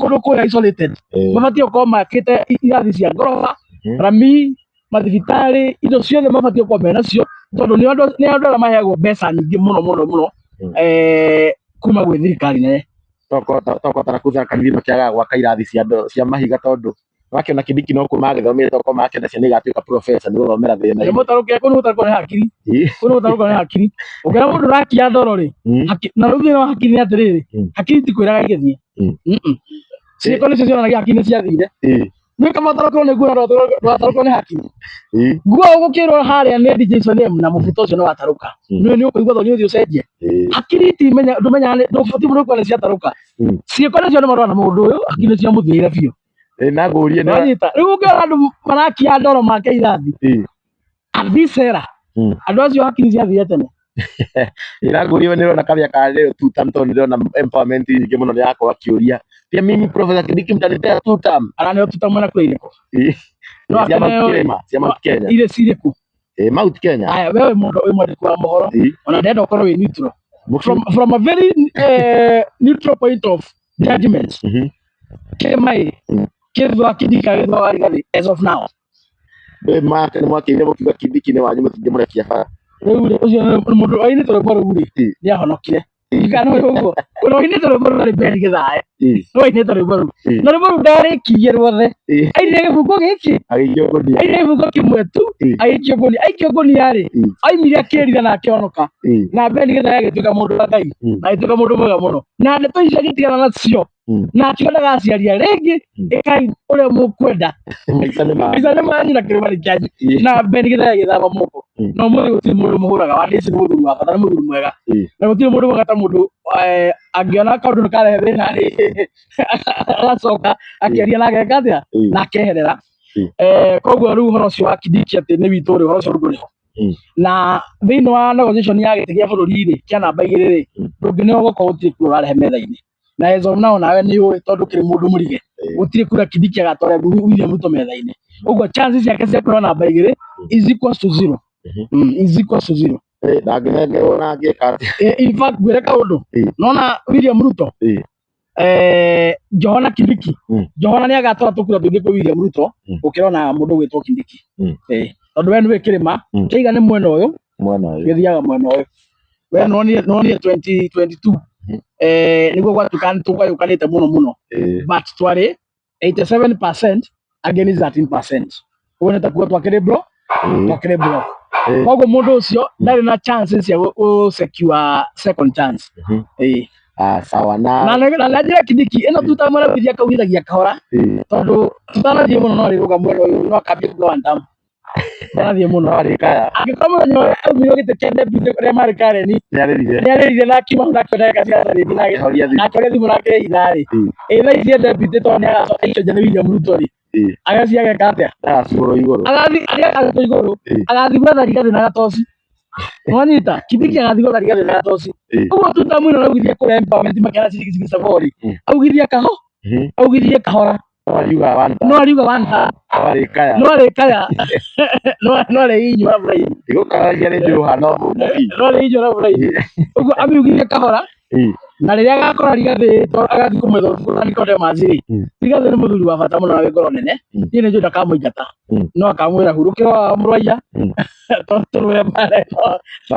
kũndũ kũrĩa isolated mabatiĩ gũkorwo makĩte irathi cia ngoroba rami mathibitarĩ indo ciothe mabatiĩ gũkorwo menacio tondũ nĩ andũ arĩa maheagwo mbeca nyingĩ mũno kuma gwĩ thirikari nene tokotara Tharaka Nithi makĩaga gwaka irathi cia mahiga tondũ wakĩona Kindiki no kuma agĩthomire toko makĩenda ciana igatuĩka professor nĩ gũthomera thĩna nĩ mũtarũkĩra kũu nĩ gũtarũkwo nĩ hakiri ũkĩra mũndũ ũrakia ndoro rĩ na rĩu thĩna wa hakiri nĩ atĩrĩrĩ hakiri ti kwĩraga igĩthiĩ ciĩko nĩcio cionanagia hakiri nĩ ciathire nĩ kama ũtarũkĩrwo nĩ nguo ndwatarũkwo nĩ hakiri nguo ũgũkĩrwo harĩa nĩ DJ Sonem na mũbuto ũcio nĩ watarũka nĩ ũkũigua thoni ũthiĩ ũcenjie hakiri ndũmenyaga ndũbatiĩ mũndũ kuona ciatarũka ciĩko nĩcio nĩ marũa na mũndũ ũyũ hakiri nĩ ciamũthĩire biũ na ngũrie nĩ rĩu ũngĩona andũ marakia ndoro make irathi athicera andũ acio hakiri ciathire tene ĩrangũrio nĩ rona kabia karĩo tutam tondũ nĩ ndĩrona empowerment nyingĩ mũno nĩ yakorwo akĩũria pia mimi Professor Kindiki mtanipea tutam araneo tutam na kwĩrĩ kũ cia Mount Kenya ile cirĩkũ Mount Kenya aya wewe mũndũ wĩ mwandĩki wa mohoro ona ndenda ũkorwo wĩ neutral from a very neutral point of judgment kema kithwa Kindiki agithwa Rigathi as of now Be maka ni mwakire mukiuga Kindiki ni wanyu mutingimurekia bara. riu ucio ni mundu ainite rwimbo rũu ri ni ahonokire ikano uguo kuna ainite rwimbo rũu ri Ben Githae no ainite rwimbo rũu na rwimbo rũu ndarikirie ruothe aire gĩbungo gĩkĩ aire gĩbungo kĩmwe tu aikio ngonia rĩ aimire akĩrira na akĩhonoka na Ben Githae agĩtuĩka mũndũ wa Ngai na agĩtuĩka mũndũ mwega mũno na ndeto icio agĩtigana nacio na akĩona aciaria rĩngĩ ĩkai ũrĩa mũkwenda maica nĩ manyu na kĩrĩma nĩ kĩanyu na Ben Githae agĩthamba moko no mũthĩ gũtirĩ mũndũ mũhũraga wa ndĩci nĩ mũthuri wa bata nĩ mũthuri mwega na gũtirĩ mũndũ mwega ta mũndũ angĩona kaũndũ nĩ karehe thĩna rĩ agacoka akĩaria na ageka atĩa na akeherera koguo rĩu ũhoro ũcio wa Kindiki atĩ nĩ witũ rĩ ũhoro ũcio ndũrĩ ho na thĩinĩ wa negotiation ya gĩtĩ gĩa bũrũri rĩ kĩa namba 2 rĩ ndũngĩneo gũkorwo gũtirĩ kura ũrarehe metha-inĩ na as of now nawe nĩ ũĩ tondũ kĩrĩ mũndũ mũrige gũtirĩ kura Kindiki agatwara William Ruto metha-inĩ ũguo chances ciake cia kuoya namba 2 is equals to 0 is equals to 0 ndangĩnengerwo na angĩka atĩa in fact ngwĩre kaũndũ nona William Ruto Johana Kindiki Johana nĩ agatwara tũkura tũingĩ kwĩ William Ruto gũkĩra ona mũndũ gwĩtwo Kindiki tondũ we nĩwe kĩrĩma kĩiga nĩ mwena ũyũ gĩthiaga mwena ũyũ we nonire 2022 nĩguo gwatuĩka nĩ tũgayũkanĩte mũno but twarĩ 87% against 13% ũguo nĩ ta kuga twakĩrĩ block koguo mũndũ ũcio ndarĩ na chances cia gũ-secure second chance sawa na njĩra Kindiki ĩno tutamũragithia kaugithagia kahora tondũ tutanathiĩ mũno no rĩrũga mwena ũyũ no akambia kuga one term tutanathiĩ mũno angĩkorwo mũthenya ũyũ aumire gĩtĩ kĩa deputy ũrĩa marĩ Karen nĩarĩrire na akiuma hau nakĩona gĩgaciara rĩngĩ na akĩoria thimũ nake itharĩ thaa ici deputy tondũ nĩagacoka icio nja nĩ William Ruto rĩ agathi ageka atĩa agacigũrwo igũrũ agathii igũrũ agathi gwetha Rigathi na Gatoci nĩwanyita Kindiki agathi gwetha Rigathi na Gatoci ũguo tutamwĩna araugithia kũrĩa empowerment makĩara cirigicigi sabori augithie kahora no ariuga one time no arĩkaya no arĩinyua buraini igũkaragia rĩndĩ rũhana no arĩinyua buraini ũguo amiugithie kahora na rĩrĩa agakora Rigathi agathi kũmwetha ũtukũ Nicodemus rĩ Rigathi nĩ mũthuri wa bata mũno na wĩ ngoro nene niĩ nĩ njũĩ ndakamũingata no akamwĩra hurũkĩra mũrwaia tũrũe mbara no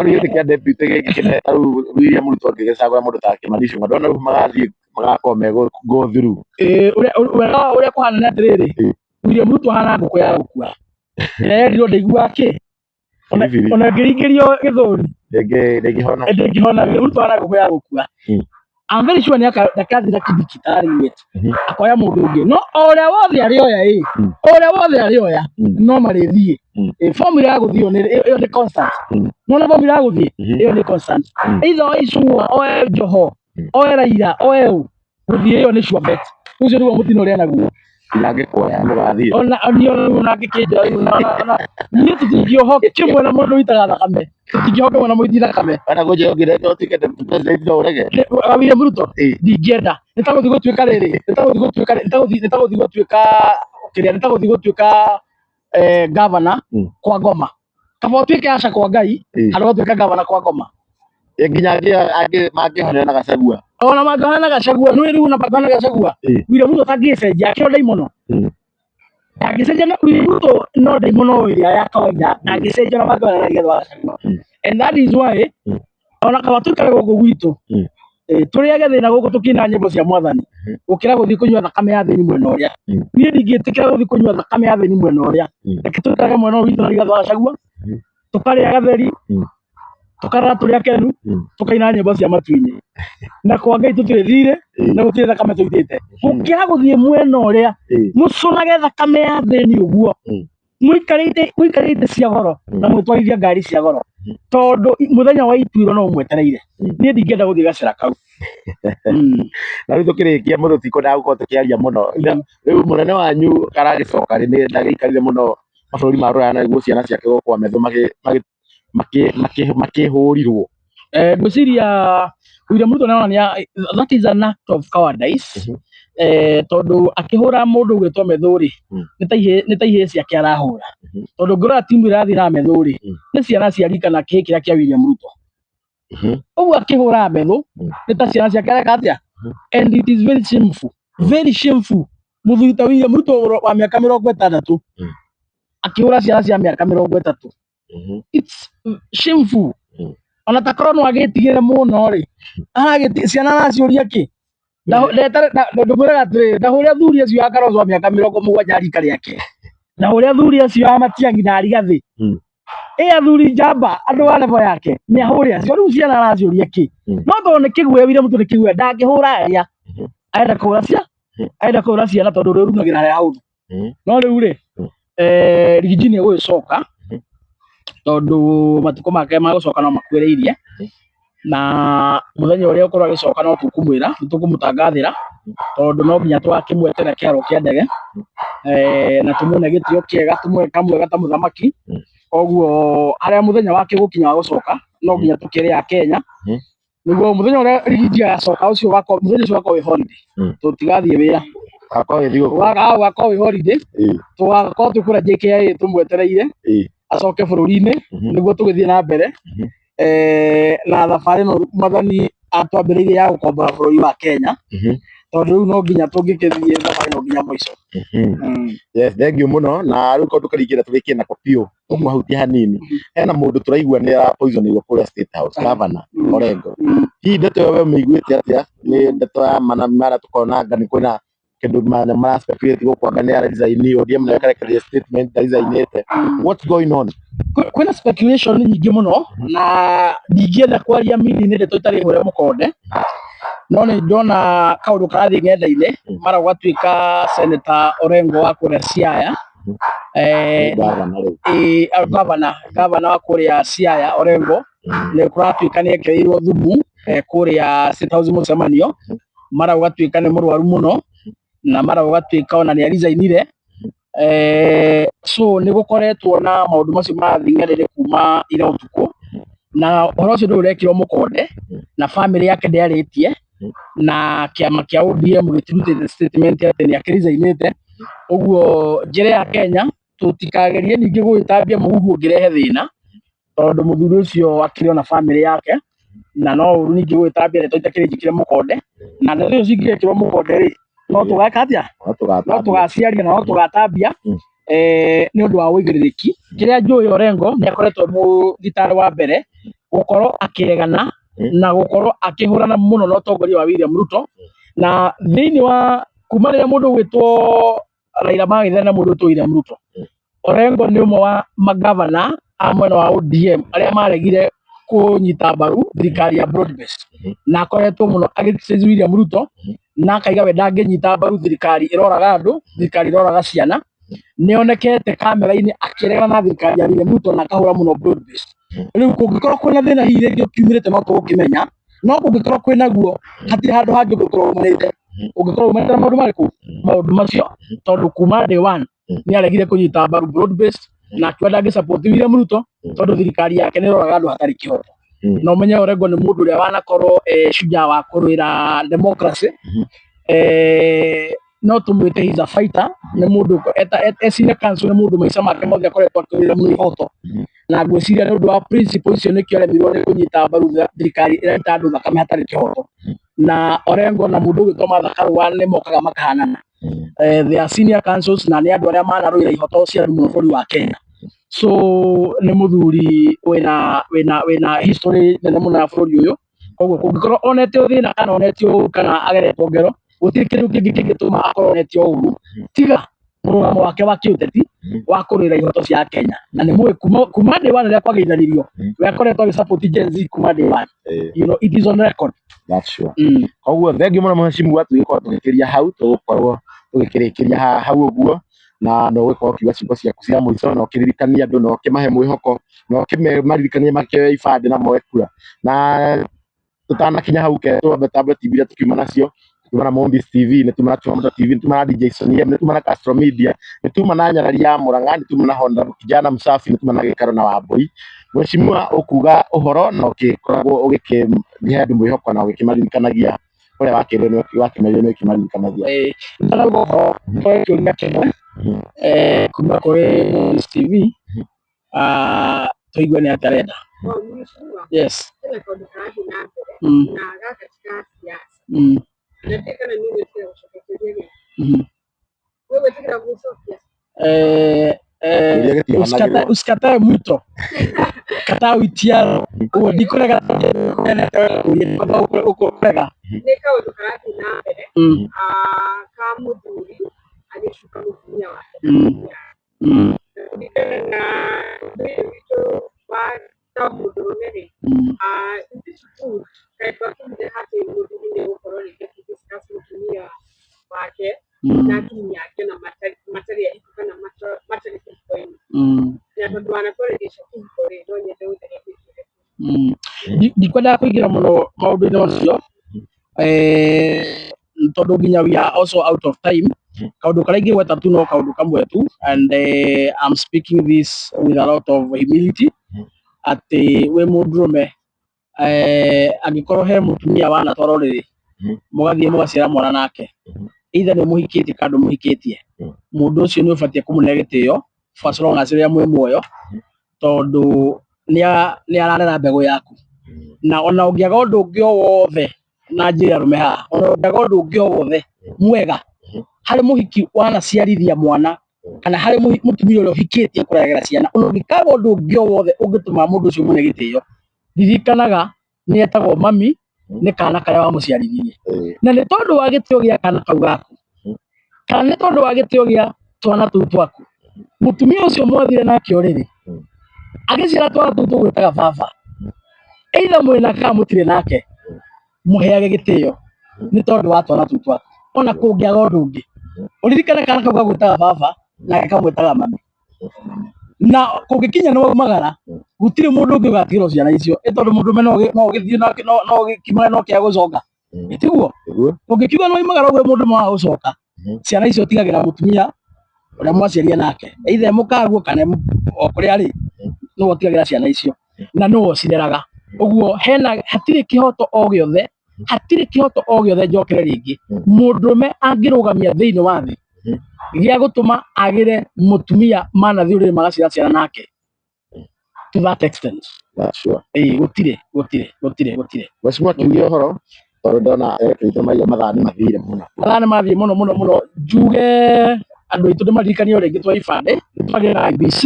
gĩtĩ kĩa deputy gĩkĩ kĩnene rĩu William Ruto angĩgĩcagũra mũndũ ta Kimani Ichung'wa ndona rĩu magathiĩ magakorwo me go through ũrĩa kũhana nĩ atĩrĩrĩ William Ruto ahana ngũkũ ya gũkua ĩrĩa yendirwo ndaiguaga kĩ ona ngĩringĩrio gĩthũri ndĩngĩhona William Ruto ahana ngũkũ ya gũkua I'm very sure nĩakathira Kindiki target akoya mũndũ ũngĩ no ũrĩa wothe arĩoya no marĩthiĩ formula ya gũthiĩ ĩyo nĩ constant no formula ya gũthiĩ ĩyo nĩ constant either oe Ichung'wa oe Joho oe Raila oe ũ gũthiĩ ĩyo nĩ sure bet ũcio nĩguo mũtino ũrĩa naguo ndangĩkuoya mũgathiĩ ona ngĩkĩnja niĩ tũtingĩohoka kĩmwe na mũndũ wĩitaga thakame tũtingĩohoka mwe na mũiti thakame ana gũnjĩra ũtuĩke deputy president no ũrege William Ruto ndingĩenda nĩtagũthiĩ gũtuĩka rĩrĩ nĩtagũthiĩ gũtuĩka governor kwa Ngoma kaba ũtuĩke aca kwa Ngai handũ gũtuĩka governor kwa Ngoma nginya mangĩhonera na Gachagua ona mangĩhonera na Gachagua nĩ rĩu na mangĩhonera na Gachagua William Ruto atangĩcenjia akĩro ndaimono angĩcenjia na William Ruto no ndaimono ĩrĩa ya kawaida angĩcenjia na mangĩhonera na Rigathi wa Gachagua and that is why ona kaba tũikare gũkũ gwitũ tũrĩage thĩna gũkũ tũkĩina nyĩmbo cia Mwathani gũkĩra gũthiĩ kũnyua thakame ya thĩni mwena ũrĩa niĩ ndingĩtĩkĩra gũthiĩ kũnyua thakame ya thĩni mwena ũrĩa reke tũikare mwena ũyũ witũ na Rigathi wa Gachagua tũkarĩa gatheri tũkarara tũrĩ akenu tũkaina nyĩmbo cia matu-inĩ na kwa Ngai tũtirĩ thirĩ na gũtirĩ thakame tũitĩte gũkĩra gũthiĩ mwena ũrĩa mũcũnage thakame ya thĩni ũguo mũikarĩte cia goro na mwĩtwarithia ngari cia goro tondũ mũthenya wa ituĩro no ũmwetereire niĩ ndingĩenda gũthiĩ gacĩra kau na rĩu tũkĩrĩkia mũndũ tikwendaga gũkorwo tũkĩaria mũno rĩu mũnene wanyu karagĩcoka nĩ ndagĩikarire mũno mabũrũri ma Rũraya na nĩguo ciana ciake gũkwa metho makĩhũrirwo ngwĩciria William Ruto nĩonania that is an act of cowardice tondũ akĩhũra mũndũ ũgwĩtwo Methũrĩ nĩ ta ihĩĩ ciake arahũra tondũ ngĩrora timu ĩrathiĩ na Methũrĩ nĩ ciana cia rika na kĩhĩĩ kĩrĩa kĩa William Ruto ũguo akĩhũra Methũ nĩ ta ciana ciake areka atĩa and it is very shameful Mũthuri ta William Ruto wa mĩaka 60 akĩhũra ciana cia mĩaka 30. It's shameful. Ona ta korwo no agĩtigĩre mũno rĩ, ciana araciũria kĩ? Ndamwĩraga atĩrĩrĩ, ndahũrĩ athuri acio a Kalonzo wa mĩaka 70 rika rĩake, ndahũrĩ athuri acio a Matiang'i na Rigathĩ, athuri njamba andũ a level yake nĩ ahũrĩ acio. Rĩu ciana araciũria kĩ? No tondũ nĩ kĩguoya William Ruto nĩ kĩguoya, ndangĩhũra arĩa arenda kũhũra ciana tondũ rĩrunagĩra harĩa haũru. No rĩu rĩ, Rigiji nĩ gũgĩcoka tondũ matukũ make ma gũcoka no makuĩrĩirie, na mũthenya ũrĩa ũkorwo agĩcoka no tũkũmwĩra, nĩ tũkũmũtangathĩra tondũ no nginya tũgakĩmweterera kĩharo kĩa ndege na tũmuone gĩtĩo kĩega, tũmuoe kamwega ta mũthamaki. Koguo harĩa mũthenya wake gũkinya wa gũcoka no nginya tũkĩrĩ a Kenya, nĩguo mũthenya ũrĩa Rigiji agacoka ũcio mũthenya ũcio ũgakorwo wĩ holiday, tũtigathiĩ wĩra, ũgakorwo wĩ holiday, tũgakorwo twĩkũrĩa JKIA tũmwetereire acoke bũrũri-inĩ nĩguo tũgĩthiĩ na mbere na thabarĩ ĩno mwathani atwambĩrĩirie ya gũkombora bũrũri wa Kenya, tondũ rĩu no nginya tũngĩgĩthiĩ thabarĩ ĩno nginya mũico. Yes, thengiũ mũno, na rĩu korwo tũkĩringĩra tũgĩkie nako biũ tũmũhutie hanini. Hena mũndũ tũraigua nĩ arapoisonĩirwo kũrĩa State House, Governor Orengo. Hihi ndeto ĩyo we ũmĩiguĩte atĩa? Nĩ ndeto ya mara tũkonanga nĩ kwĩna kĩndũ mara speculate gũkũ anga nĩ resign, ODM nayo ĩkarekereria statement resignĩte. What's going on? Kwĩna speculation nyingĩ mũno na ndingĩenda kwaria media-inĩ ndeto itarĩ hũre mũkonde, no nĩ ndona kaũndũ karathiĩ ng'enda-inĩ mara gũgatuĩka Senator Orengo wa kũrĩa Siaya, gavana wa kũrĩa Siaya Orengo nĩ kũratuĩka nĩ ekĩrĩirwo thumu kũrĩa State House mũcemanio, mara gũgatuĩka nĩ mũrwaru mũno na mara gũgatuĩka ona nĩ aresignire. So nĩ gũkoretwo na maũndũ macio marathiĩ ng'enda-inĩ kuma ira ũtukũ, na ũhoro ũcio ndũrĩ ũrekĩrwo mũkonde na family yake ndĩarĩtie na kĩama kĩa ODM gĩtirutĩte statement atĩ nĩ akĩresignĩte. Ũguo njĩra ya Kenya tũtikagerie ningĩ gũgĩtambia mũhuhu ũngĩrehe thĩna, tondũ mũthuri ũcio akĩrĩ ona family yake, na no ũru ningĩ gũgĩtambia ndeto itakĩrĩ njĩkĩre mũkonde, na ndeto icio cingĩgĩkĩrwo mũkonde rĩ, no tũgeka atĩa? No tũgaciaria na no tũgatambia nĩ ũndũ wa wũigĩrĩrĩki. Kĩrĩa njũĩ Orengo nĩ akoretwo mũthitari wa mbere gũkorwo akĩregana na gũkorwo akĩhũrana mũno na ũtongoria wa William Ruto, na thĩinĩ wa kuma rĩrĩa mũndũ ũgwĩtwo Raila magĩthana na mũndũ ũgwĩtwo William Ruto, Orengo nĩ ũmwe wa magavana a mwena wa ODM arĩa maregire kũnyita mbaru thirikari ya broad based, na akoretwo mũno agĩcĩrĩria William Ruto na akaiga we ndangĩnyita mbaru thirikari ĩroraga andũ, thirikari ĩroraga ciana. Nĩonekete kamera-inĩ akĩregana na thirikari ya William Ruto na akahũra mũno broad based. Rĩu kũngĩkorwo kwĩna thĩna hihi rĩngĩ ũkiumĩrĩte no tũgũkĩmenya, no kũngĩkorwo kwĩna guo hatirĩ handũ hangĩ ũngĩkorwo umanĩte. Ũngĩkorwo umanĩte na maũndũ marĩkũ? Maũndũ macio, tondũ kuma day one nĩ aregire kũnyita mbaru broad based na akiuga ndangĩ support William Ruto tondũ thirikari yake nĩ ĩroraga andũ hatarĩ kĩhoto. Na ũmenye Orengo nĩ mũndũ ũrĩa wanakorwo shujaa wa kũrũĩra democracy, no tũmwĩte he's a fighter, nĩ mũndũ senior counsel, nĩ mũndũ maica make mothe akoretwo akĩrũĩra mũno ihoto, na ngwĩciria nĩ ũndũ wa principle icio nĩkĩo aremirwo nĩ kũnyita mbaru thirikari ĩraita andũ thakame hatarĩ kĩhoto. Na Orengo na mũndũ ũgwĩtwo Martha Karua nĩ mokaga makahanana, they are senior counsels na nĩ andũ arĩa manarũĩra ihoto cia andũ mũno bũrũri wa Kenya. So nĩ mũthuri wĩna history nene mũno ya bũrũri ũyũ. Koguo kũngĩkorwo onetio thĩna kana onetio kana ageretwo ngero, gũtirĩ kĩndũ kĩngĩ kĩngĩtũma akorwo onetio ũru tiga mũrũgamo wake wa kĩũteti wa kũrũĩra ihoto cia Kenya. Na nĩ mũĩ kuma day one rĩrĩa kwagĩithanirio we akoretwo agĩsupport Gen Z kuma day one. You know, it is on record. That's sure. Koguo thengiũ mũno mheshimiwa, tũgĩkorwo tũgĩkĩria hau, tũgũkorwo tũgĩkĩrĩkĩria hau ũguo, na no gũkorwo kiuga ciugo ciaku cia mũico, na ũkĩririkania andũ, na ũkĩmahe mwĩhoko, na ũkĩmaririkanie makĩoya ibandĩ na moe kura. Na tũtanakinya hau ke twambe tablet TV iria tũkiuma nacio, tũkiuma na Mombis TV, nĩ tuma na Chomota TV, nĩ tuma na DJ Sonia, nĩ tuma na Castro Media, nĩ tuma na Nyarari ya Mũrang'a, nĩ tuma na Honda Kijana Msafi, nĩ tuma na Gĩkaro na Wambui. Mheshimiwa, ũkuga ũhoro na ũgĩkoragwo ũgĩkĩhe andũ mwĩhoko na ũgĩkĩmaririkanagia ũrĩa wakĩrĩrwo wakĩmerĩrwo nĩ ũkĩmaririkanagia. Ndarauga ũhoro kĩũria kĩmwe kuma kũrĩ Mombis TV, tũigue nĩ atĩa arenda. Yes. usikatae mwito kataa witiaro uguo ndikurega ukurega nä kaå karathi na mbere ka må thuri agä cuka må tumia wake na witå wa ta må ndå rå me rä ithu cukuru kaä twakinyire hatä må thuri nä gå korwo rä må tumia wake na atumia ake na matarä ahiku kana matarä kä hiko-inä na tondå wanatwarä kĩhiko rĩ no nyende gũtheria ndikwendaga kũingĩra mũno maũndũ-inĩ macio tondũ nginya we are also out of time. Kaũndũ karĩa ingĩgweta tu no kaũndũ kamwe tu, and I'm speaking this with a lot of humility, atĩ wĩ mũndũrũme angĩkorwo he mũtumia wanatwarwo rĩrĩ mũgathiĩ mũgaciara mwana nake, either nĩ mũhikĩtie kana ndũmũhikĩtie, mũndũ ũcio nĩ ũbatiĩ kũmũne gĩtĩo as long as rĩrĩa mwĩ muoyo, tondũ nĩ ararera mbegũ yaku. Na ona ũngĩaga ũndũ ũngĩ o wothe na njĩra arũme haha, ona ũngĩaga ũndũ ũngĩ o wothe mwega harĩ mũhiki wanaciarithia mwana kana harĩ mũtumia ũrĩa ũhikĩtie kũrerera ciana, ona ũngĩkaga ũndũ ũngĩ o wothe ũngĩtũma mũndũ ũcio mũne gĩtĩo, ririkanaga nĩ etagwo mami, nĩ kana karĩa wamũciarithirie. Na nĩ tondũ wa gĩtĩo gĩa kana kau gaku, kana nĩ tondũ wa gĩtĩo gĩa twana tũu twaku, mũtumia ũcio mwathire nake ũrĩrĩ agĩciara twana tũu tũgwĩtaga baba, either mwĩna kana mũtirĩ nake, mũheage gĩtĩo nĩ tondũ wa twana tũu twaku. Ona kũngĩaga ũndũ ũngĩ, ũririkane kana kau gagwĩtaga baba nake kamwĩtaga mami, na kũngĩkinya nĩ waumagara gũtirĩ mũndũ ũngĩ ũgatigĩrwo ciana icio, tondũ mũndũrũme no ũgĩthiĩ no ũgĩkimare no kĩa gũconga, tiguo? Ũngĩkiuga nĩ waumagara ũguo mũndũrũme wa gũcoka, ciana icio ũtigagĩra mũtumia ũrĩa mwaciarire nake, either mũkaguo kana o kũrĩa arĩ, nĩwe ũtigagĩra ciana icio na nĩwe ũcireraga. Ũguo hatirĩ kĩhoto o gĩothe njokere rĩngĩ mũndũrũme angĩrũgamia thĩinĩ wa thĩ gĩa gũtũma agĩre mũtumia manathiĩ ũrĩrĩ magaciara ciana nake to that extent. Gũtirĩ. Mheshimiwa tuge ũhoro tondũ ndona mathaa nĩ mathire mũno. Mathaa nĩ mathiĩ mũno, njuge andũ aitũ ndĩmaririkanie rĩngĩ twa ibandĩ nĩtwagĩre na IEBC,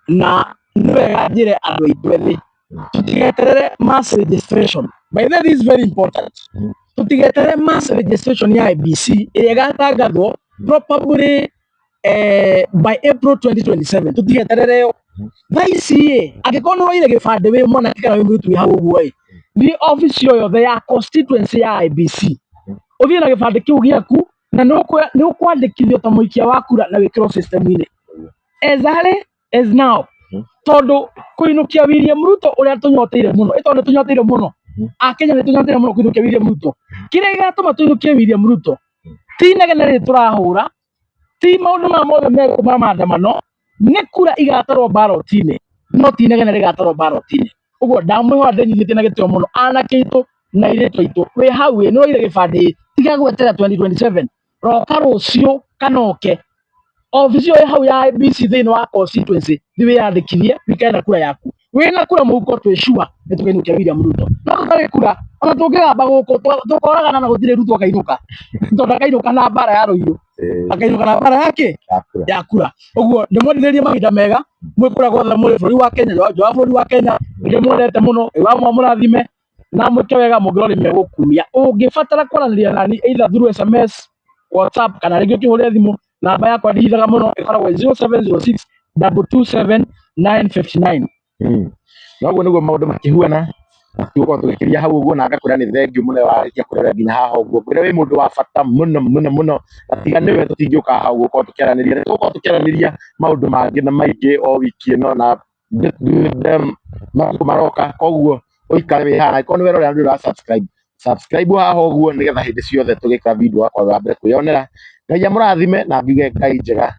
na nĩ wega njĩre andũ aitũ ethĩ tũtigeterere mass registration. By the way, this is very important. Tũtigeterere mass registration ya IEBC ĩrĩa ĩgatangathwo probably by April 2027. Tũtigeterere yo. Thaa ici angĩkorwo nĩ woire gĩbandĩ wĩ mwanake kana wĩ mũirĩtu wĩ hau ũguo thiĩ office o yothe ya constituency ya IEBC, ũthiĩ na gĩbandĩ kĩu gĩaku na nĩ ũkwandĩkithio ta mũikia wa kura na wĩkĩrwo system-inĩ as early as now, tondũ kũinũkia William Ruto ũrĩa tũnyoteire mũno, tondũ tũnyoteire mũno, Akenya nĩ tũnyoteire mũno kũinũkia William Ruto. Kĩrĩa gĩgatũma tũinũkie William Ruto ti inegene rĩrĩ tũrahũra, ti maũndũ maya mothe ma maandamano, nĩ kura igatarwo ballot-inĩ, no ti inegene rĩgatarwo ballot-inĩ. Ũguo ndamwĩhoa ndĩnyitĩtie na gĩtĩo mũno, anake aitũ na airĩtu aitũ, wĩ hau nĩ woire gĩbandĩ, tiga gweterera 2027, roka rũciũ kana oke ofici ĩyo hau ya IEBC thĩinĩ wa constituency thiĩ wĩyandĩkithie wĩkare na kura yaku. Wĩna kura mũhuko twĩ sure nĩ tũkainũkia William Ruto. No tũtarĩ kura ona tũngĩgamba gũkũ tũkoragana na gũtirĩ Ruto akainũka, tondũ akainũka na mbara ya rũhiũ, akainũka na mbara ya kura. Ũguo ndĩmwendithĩrie mahinda mega, mwĩkũra guothe mũrĩ bũrũri wa Kenya, nja wa bũrũri wa Kenya, ndĩmwendete mũno, wa mũrathime na mwĩke wega mũngĩrwo nĩmegũkumia. Ũngĩbatara kwaranĩria nani either through SMS, WhatsApp kana rĩngĩ ũkĩhũrĩre thimũ, namba yakwa ndihithaga mũno ĩkoragwo 0706 227 959. Noguo nĩguo maũndũ makĩhuana, tũgũkorwo tũgĩkĩria hau ũguo, na ngakwĩra nĩ thengiũ mũno warĩkia kũrera nginya haha ũguo. Ngwĩra wĩ mũndũ wa bata mũno, tiga nĩwe tũtingĩũka hau gũkorwo tũkĩaranĩria, tũgũkorwo tũkĩaranĩria maũndũ mangĩ na maingĩ o wiki ĩno na matukũ maroka. Koguo ũikare wĩ haha, angĩkorwo nĩ werorera na ndũra subscribe haha ũguo, nĩgetha hĩndĩ ciothe tũgĩkĩra video wakwa wa mbere kwĩyonera. Ngai amũrathime na njuge Ngai njega.